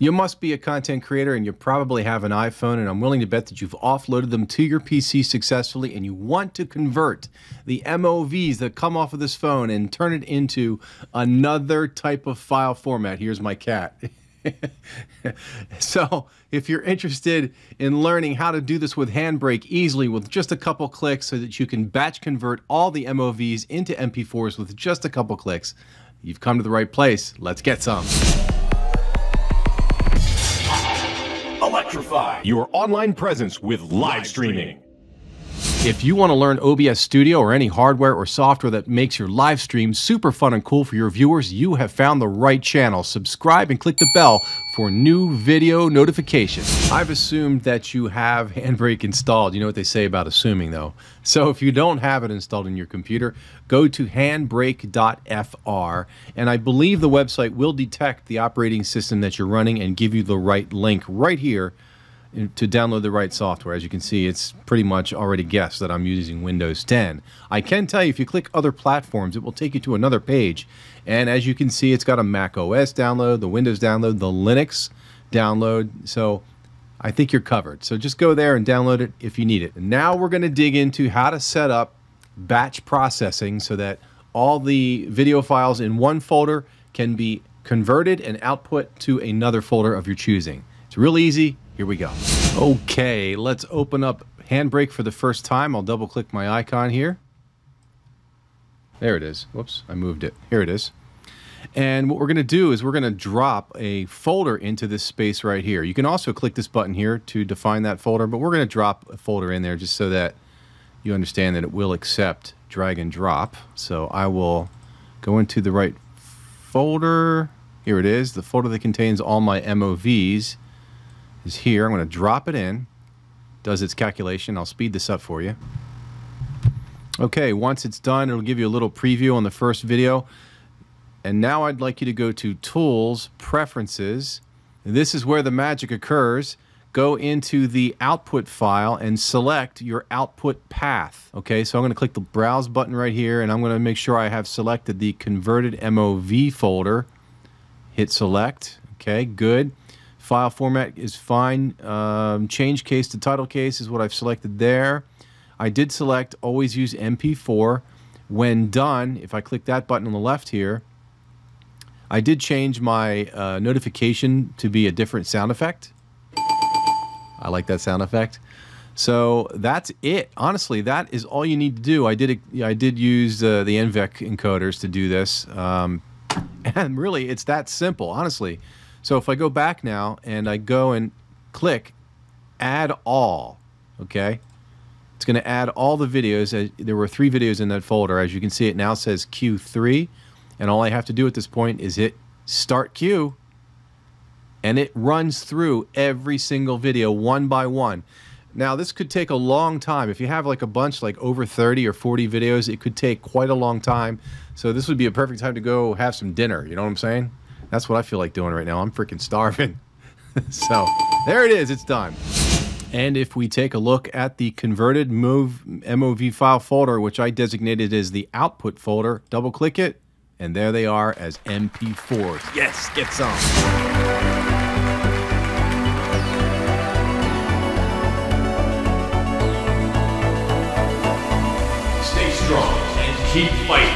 You must be a content creator and you probably have an iPhone, and I'm willing to bet that you've offloaded them to your PC successfully and you want to convert the MOVs that come off of this phone and turn it into another type of file format. Here's my cat. So if you're interested in learning how to do this with HandBreak easily with just a couple clicks so that you can batch convert all the MOVs into MP4s with just a couple clicks, you've come to the right place. Let's get some. Electrify your online presence with live streaming. If you want to learn OBS Studio or any hardware or software that makes your live stream super fun and cool for your viewers, you have found the right channel. Subscribe and click the bell for new video notifications. I've assumed that you have HandBreak installed. You know what they say about assuming, though. So if you don't have it installed in your computer, go to handbrake.fr, and I believe the website will detect the operating system that you're running and give you the right link right here to download the right software. As you can see, it's pretty much already guessed that I'm using Windows 10. I can tell you, if you click other platforms, it will take you to another page. And as you can see, it's got a Mac OS download, the Windows download, the Linux download. So I think you're covered. So just go there and download it if you need it. And now we're going to dig into how to set up batch processing so that all the video files in one folder can be converted and output to another folder of your choosing. It's real easy. Here we go. Okay, let's open up HandBreak for the first time. I'll double click my icon here. There it is. Whoops, I moved it. Here it is. And what we're going to do is we're going to drop a folder into this space right here. You can also click this button here to define that folder, but we're going to drop a folder in there just so that you understand that it will accept drag and drop. So I will go into the right folder. Here it is. The folder that contains all my MOVs is here. I'm going to drop it in. Does its calculation. I'll speed this up for you. Okay, once it's done, it'll give you a little preview on the first video. And now I'd like you to go to Tools, Preferences. This is where the magic occurs. Go into the output file and select your output path. Okay, so I'm going to click the Browse button right here, and I'm going to make sure I have selected the converted MOV folder. Hit Select. Okay, good. File format is fine. Change case to title case is what I've selected there. I did select always use MP4. When done, if I click that button on the left here, I did change my notification to be a different sound effect. I like that sound effect. So that's it. Honestly, that is all you need to do. I did use the NVEC encoders to do this. And really, it's that simple, honestly. So if I go back now and I go and click Add All, okay? It's going to add all the videos. There were 3 videos in that folder. As you can see, it now says Q3. And all I have to do at this point is hit Start Queue. And it runs through every single video one by one. Now, this could take a long time. If you have like a bunch, like over 30 or 40 videos, it could take quite a long time. So this would be a perfect time to go have some dinner. You know what I'm saying? That's what I feel like doing right now. I'm freaking starving. So there it is. It's done. And if we take a look at the converted MOV file folder, which I designated as the output folder, double click it, and there they are as MP4s. Yes, get some. Stay strong and keep fighting.